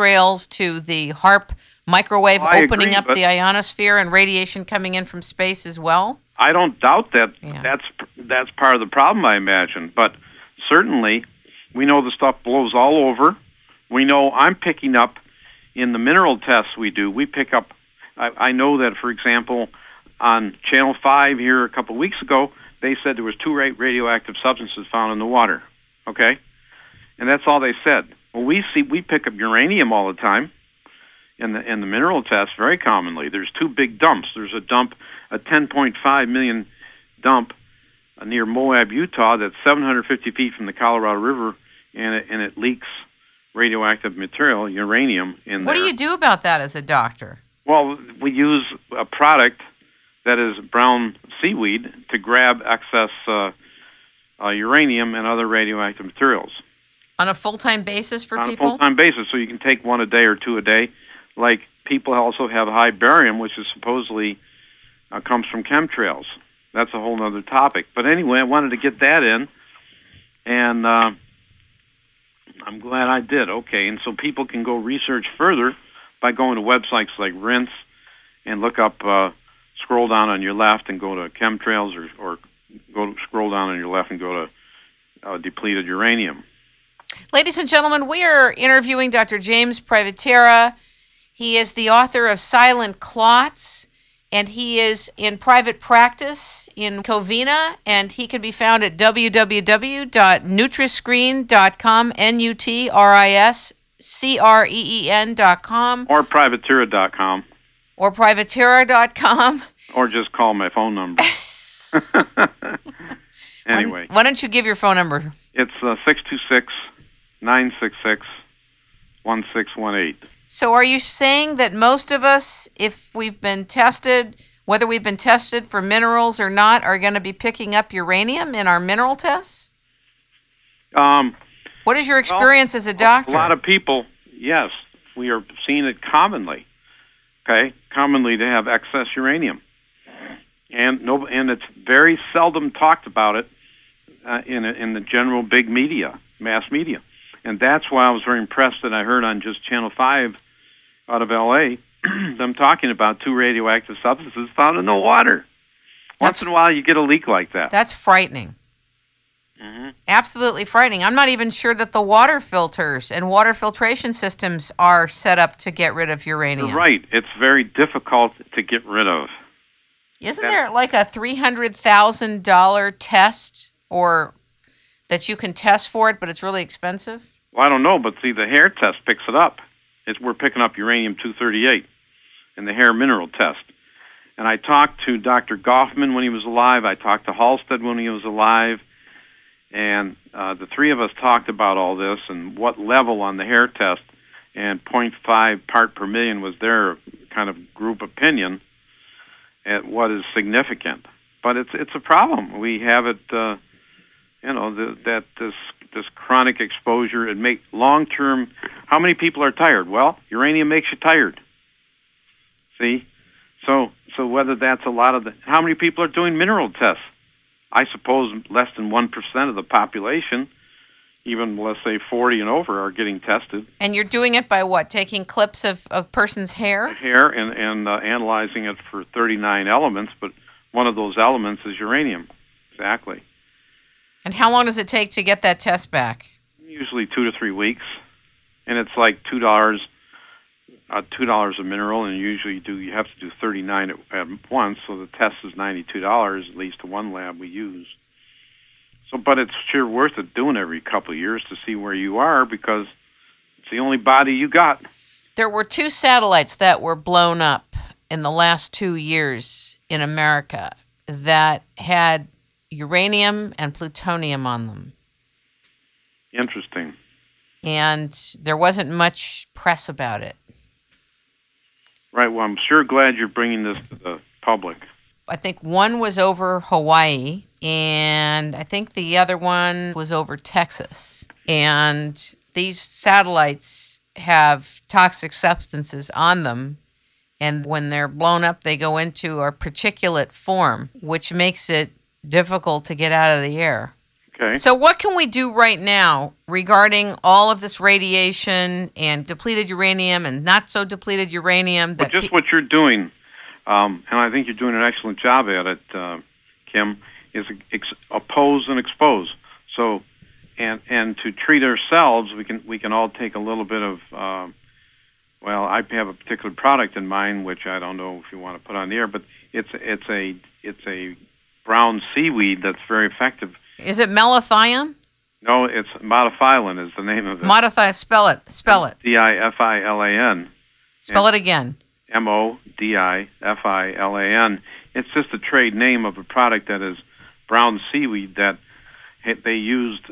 chemtrails to the HAARP microwave opening up the ionosphere and radiation coming in from space as well? I don't doubt that. Yeah. That's part of the problem, I imagine. But certainly, we know the stuff blows all over. We know I'm picking up in the mineral tests we do. We pick up. I know that, for example, on Channel 5 here a couple of weeks ago, they said there was 2 radioactive substances found in the water. Okay, and that's all they said. Well, we pick up uranium all the time in the mineral test very commonly. There's 2 big dumps. There's a 10.5 million dump near Moab, Utah, that's 750 feet from the Colorado River, and it leaks radioactive material, uranium, in there. What do you do about that as a doctor? Well, we use a product that is brown seaweed to grab excess uranium and other radioactive materials. On a full-time basis for people? On a full-time basis, so you can take 1 a day or 2 a day. Like, people also have high barium, which is supposedly comes from chemtrails. That's a whole other topic. But anyway, I wanted to get that in, and I'm glad I did. Okay, and so people can go research further by going to websites like RINSE and look up, scroll down on your left and go to chemtrails, or scroll down on your left and go to depleted uranium. Ladies and gentlemen, we are interviewing Dr. James Privitera. He is the author of Silent Clots, and he is in private practice in Covina, and he can be found at www.nutriscreen.com, NUTRISCREEN.com. Or Privitera.com. Or Privitera.com. Or just call my phone number. Anyway. Why don't you give your phone number? It's 626-966-1618. So are you saying that most of us, if we've been tested, whether we've been tested for minerals or not, are going to be picking up uranium in our mineral tests? What is your experience as a doctor? A lot of people, yes, we are seeing it commonly. Okay, commonly to have excess uranium, and it's very seldom talked about it in the general big media, mass media. And that's why I was very impressed that I heard on just Channel 5 out of L.A. them talking about 2 radioactive substances found in the water. Once in a while, you get a leak like that. That's frightening. Mm-hmm. Absolutely frightening. I'm not even sure that the water filters and water filtration systems are set up to get rid of uranium. You're right. It's very difficult to get rid of. Isn't there like a $300,000 test or that you can test for it, but it's really expensive? Well, I don't know, but see, the hair test picks it up. We're picking up uranium-238 in the hair mineral test. And I talked to Dr. Goffman when he was alive. I talked to Halstead when he was alive. And the 3 of us talked about all this and what level on the hair test, and 0.5 part per million was their kind of group opinion at what is significant. But it's a problem. We have it... this chronic exposure, it make long-term. How many people are tired? Well, uranium makes you tired. See, so whether that's a lot of how many people are doing mineral tests? I suppose less than 1% of the population, even let's say 40 and over, are getting tested. And you're doing it by what? Taking clips of a person's hair? Hair and analyzing it for 39 elements, but one of those elements is uranium. Exactly. And how long does it take to get that test back? Usually 2 to 3 weeks, and it's like $2 a mineral, and usually you have to do 39 at once. So the test is $92, at least to one lab we use. So, but it's sure worth it doing every couple of years to see where you are, because it's the only body you got. There were 2 satellites that were blown up in the last 2 years in America that had uranium and plutonium on them. Interesting. And there wasn't much press about it. Right. Well, I'm sure glad you're bringing this to the public. I think one was over Hawaii, and I think the other one was over Texas. And these satellites have toxic substances on them, and when they're blown up, they go into a particulate form, which makes it difficult to get out of the air. Okay. So what can we do right now regarding all of this radiation and depleted uranium and not so depleted uranium? Well, just what you're doing, and I think you're doing an excellent job at it, Kim, is oppose and expose. So, and to treat ourselves, we can all take a little bit of. Well, I have a particular product in mind, which I don't know if you want to put on the air, but it's a brown seaweed that's very effective. Is it malathion? No, it's modifilin is the name of it. Spell it. Difilin. Spell it again. Modifilin. It's just a trade name of a product that is brown seaweed that they used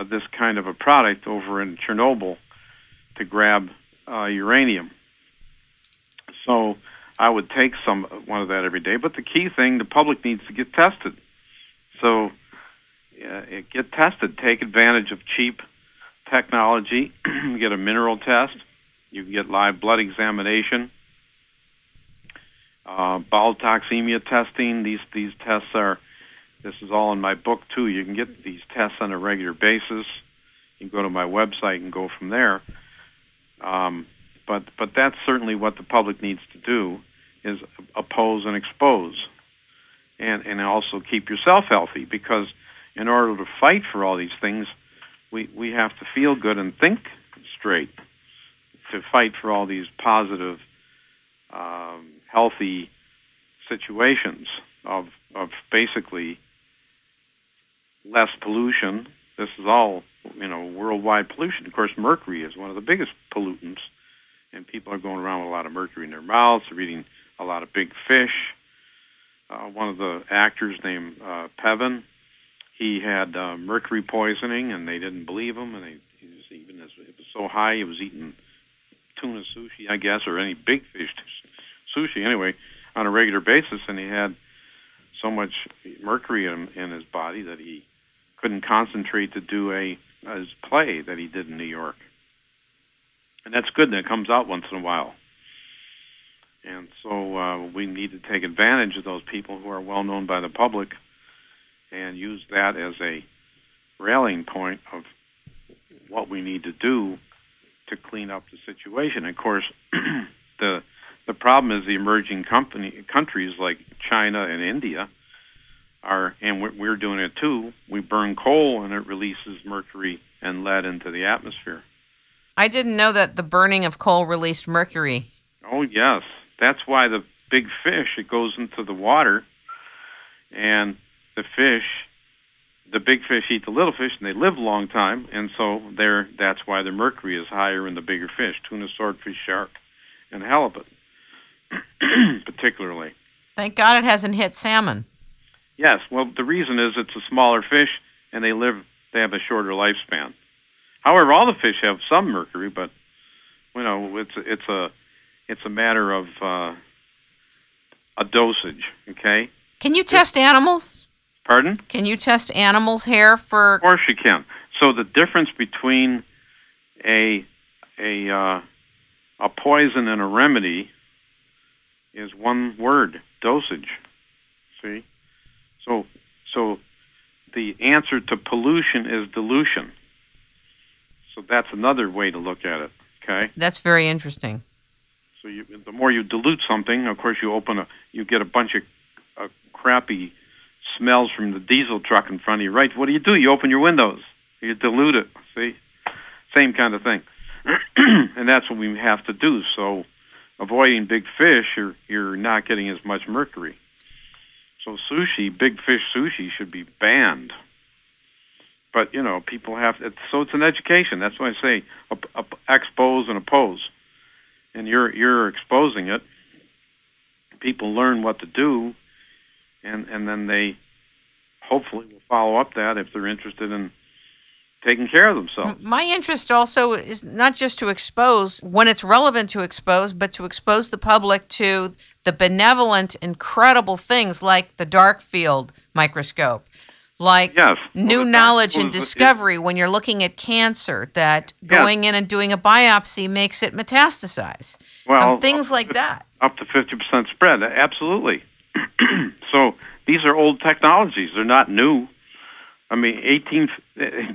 this kind of a product over in Chernobyl to grab uranium. So I would take one of that every day. But the key thing, the public needs to get tested. So get tested. Take advantage of cheap technology. Get a mineral test. You can get live blood examination. Bowel toxemia testing. These tests are. This is all in my book too. You can get these tests on a regular basis. You can go to my website and go from there. But that's certainly what the public needs to do, is oppose and expose, and also keep yourself healthy, because in order to fight for all these things, we have to feel good and think straight to fight for all these positive, healthy situations of basically less pollution. This is all, worldwide pollution. Of course, mercury is one of the biggest pollutants, and people are going around with a lot of mercury in their mouths. They're eating a lot of big fish. One of the actors named Pevin, he had mercury poisoning, and they didn't believe him, and it was so high he was eating tuna sushi, I guess, or any big fish sushi anyway, on a regular basis, and he had so much mercury in his body that he couldn't concentrate to do his play that he did in New York. And that's good that it comes out once in a while. And so we need to take advantage of those people who are well known by the public and use that as a rallying point of what we need to do to clean up the situation. Of course, the problem is the emerging countries like China and India and we're doing it too. We burn coal and it releases mercury and lead into the atmosphere. I didn't know that the burning of coal released mercury. Oh, yes. That's why the big fish, it goes into the water, and the big fish eat the little fish, and they live a long time, and so that's why the mercury is higher in the bigger fish, tuna, swordfish, shark, and halibut, particularly. Thank God it hasn't hit salmon. Yes, well, the reason is it's a smaller fish, and they have a shorter lifespan. However, all the fish have some mercury, but it's a matter of a dosage. Okay. Can you test animals? Pardon? Can you test animals' hair for? Of course you can. So the difference between a poison and a remedy is one word: dosage. See. So the answer to pollution is dilution. So that's another way to look at it, okay? That's very interesting. So the more you dilute something, of course, you get a bunch of crappy smells from the diesel truck in front of you, right? What do? You open your windows. You dilute it, see? Same kind of thing. And that's what we have to do. So avoiding big fish, you're not getting as much mercury. So big fish sushi should be banned. But, people so it's an education. That's why I say expose and oppose. And you're exposing it. People learn what to do, and then they hopefully will follow up that if they're interested in taking care of themselves. My interest also is not just to expose when it's relevant to expose, but to expose the public to the benevolent, incredible things like the dark field microscope, like new knowledge and discovery when you're looking at cancer, that going in and doing a biopsy makes it metastasize. Well, things like that. Up to 50% spread, absolutely. So these are old technologies. They're not new. I mean,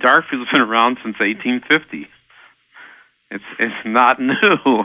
Darkfield's been around since 1850. It's not new.